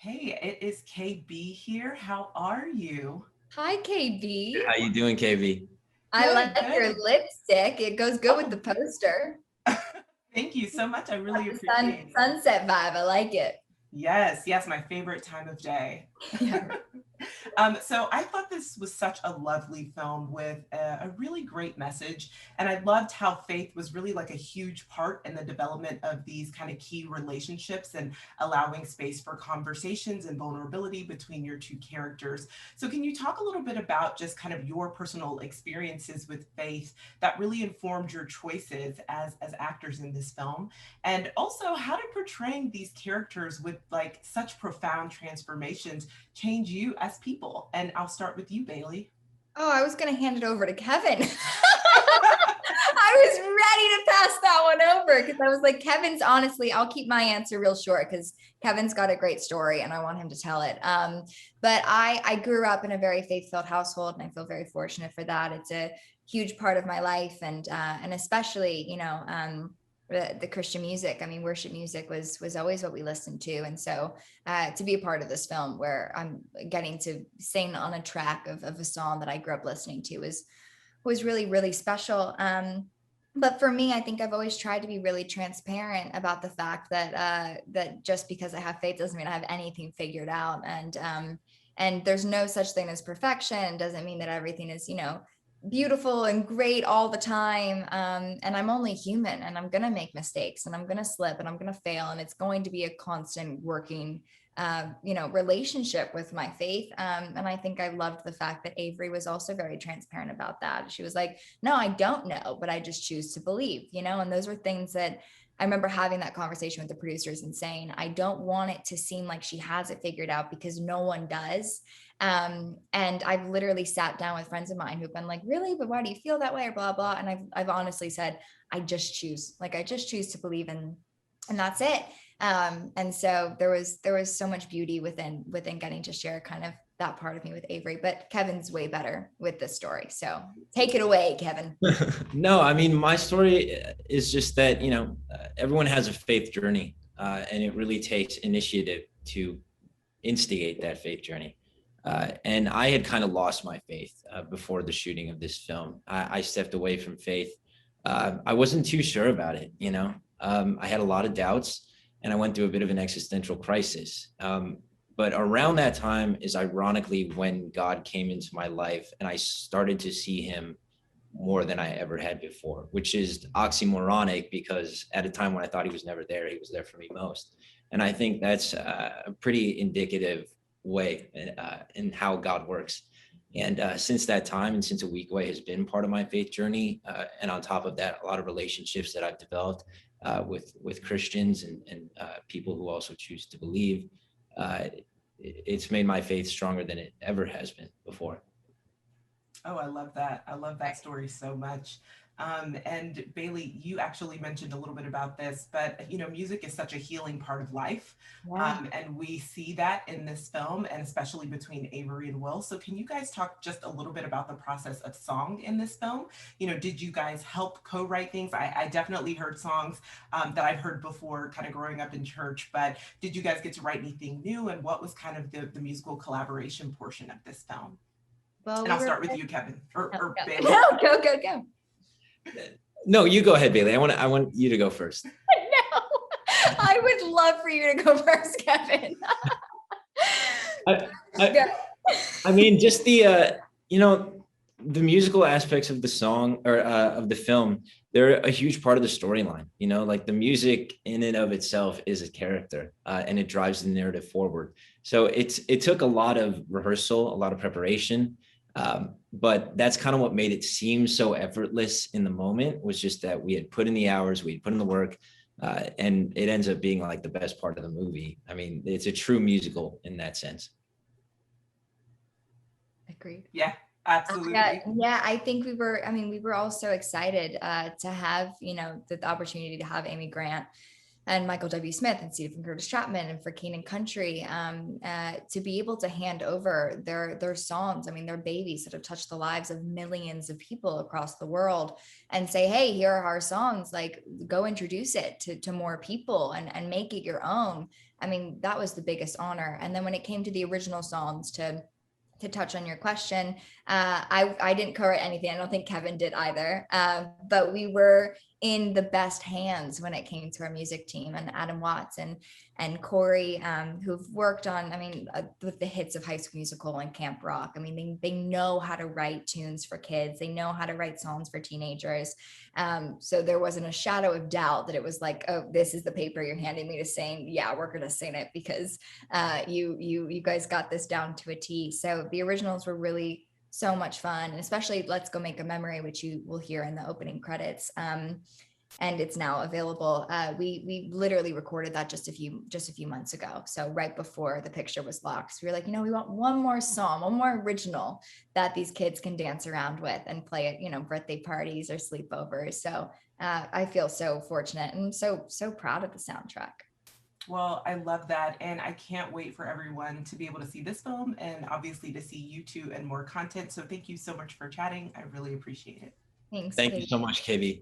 Hey, it is KB here. How are you? Hi, KB. How you doing, KV? I Good, like your good. lipstick. It goes good with Oh, the poster. thank you so much. I really The sun appreciate it. sunset vibe. I like it. Yes, yes, my favorite time of day. Yeah. So I thought this was such a lovely film with a really great message. And I loved how faith was really like a huge part in the development of these kind of key relationships and allowing space for conversations and vulnerability between your two characters. So can you talk a little bit about just kind of your personal experiences with faith that really informed your choices as actors in this film? And also how did portraying these characters with like such profound transformations change you as people? And I'll start with you, Bailey. Oh, I was gonna hand it over to Kevin. I was ready to pass that one over because I was like, Kevin's honestly, I'll keep my answer real short because Kevin's got a great story and I want him to tell it. But I grew up in a very faith-filled household and I feel very fortunate for that. It's a huge part of my life and especially, the Christian music. I mean, worship music was always what we listened to. And so to be a part of this film where I'm getting to sing on a track of a song that I grew up listening to was really, really special. But for me, I think I've always tried to be really transparent about the fact that that just because I have faith doesn't mean I have anything figured out. And there's no such thing as perfection. Doesn't mean that everything is, beautiful and great all the time. And I'm only human and I'm gonna make mistakes and I'm gonna slip and I'm gonna fail. And it's going to be a constant working relationship with my faith. And I think I loved the fact that Avery was also very transparent about that. She was like, no, I don't know, but I just choose to believe, and those were things that I remember having that conversation with the producers and saying, I don't want it to seem like she has it figured out because no one does. And I've literally sat down with friends of mine who've been like, really, but why do you feel that way or blah, blah. And I've honestly said, I just choose to believe and that's it. And so there was so much beauty within getting to share kind of that part of me with Avery, but Kevin's way better with this story. So take it away, Kevin. No, I mean, my story is just that, everyone has a faith journey, and it really takes initiative to instigate that faith journey. And I had kind of lost my faith before the shooting of this film. I stepped away from faith. I wasn't too sure about it, I had a lot of doubts and I went through a bit of an existential crisis. But around that time is ironically when God came into my life and I started to see him more than I ever had before, which is oxymoronic because at a time when I thought he was never there, he was there for me most. And I think that's a pretty indicative way in how God works. And since that time and since A Week Away has been part of my faith journey, and on top of that, a lot of relationships that I've developed with Christians and people who also choose to believe, it's made my faith stronger than it ever has been before. Oh, I love that. I love that story so much. And Bailey, you actually mentioned a little bit about this, but music is such a healing part of life. Yeah. And we see that in this film and especially between Avery and Will. So can you guys talk just a little bit about the process of song in this film? Did you guys help co-write things? I definitely heard songs that I've heard before kind of growing up in church, but did you guys get to write anything new? And what was kind of the musical collaboration portion of this film? Well, And I'll start with you, Kevin, or Bailey. No, go. No, you go ahead, Bailey. I want you to go first. No, I would love for you to go first, Kevin. I, I, I mean, just the musical aspects of the song or of the film, they're a huge part of the storyline. Like the music in and of itself is a character, and it drives the narrative forward. So it took a lot of rehearsal, a lot of preparation. But that's kind of what made it seem so effortless in the moment, was just that we had put in the hours, we had put in the work, and it ends up being like the best part of the movie. I mean, it's a true musical in that sense. Agreed. Yeah, absolutely. Yeah, I think we were all so excited to have, the opportunity to have Amy Grant and Michael W. Smith and Stephen Curtis Chapman and for King and Country to be able to hand over their songs. I mean, their babies that have touched the lives of millions of people across the world and say, hey, here are our songs, like go introduce it to more people and make it your own. I mean, that was the biggest honor. And then when it came to the original songs, to touch on your question, I didn't co-write anything. I don't think Kevin did either. But we were in the best hands when it came to our music team, and Adam Watts and Corey, who've worked on, I mean, with the hits of High School Musical and Camp Rock. I mean, they know how to write tunes for kids. They know how to write songs for teenagers. So there wasn't a shadow of doubt that it was like, oh, this is the paper you're handing me to sing. Yeah, we're going to sing it because you guys got this down to a T. So the originals were really so much fun, and especially Let's Go Make a Memory, which you will hear in the opening credits. And it's now available. We literally recorded that just a few months ago. So right before the picture was locked, so we were like, we want one more song, one more original that these kids can dance around with and play at, birthday parties or sleepovers. So I feel so fortunate and so proud of the soundtrack. Well, I love that. And I can't wait for everyone to be able to see this film and obviously to see you two and more content. So thank you so much for chatting. I really appreciate it. Thanks. Thank you so much, KB.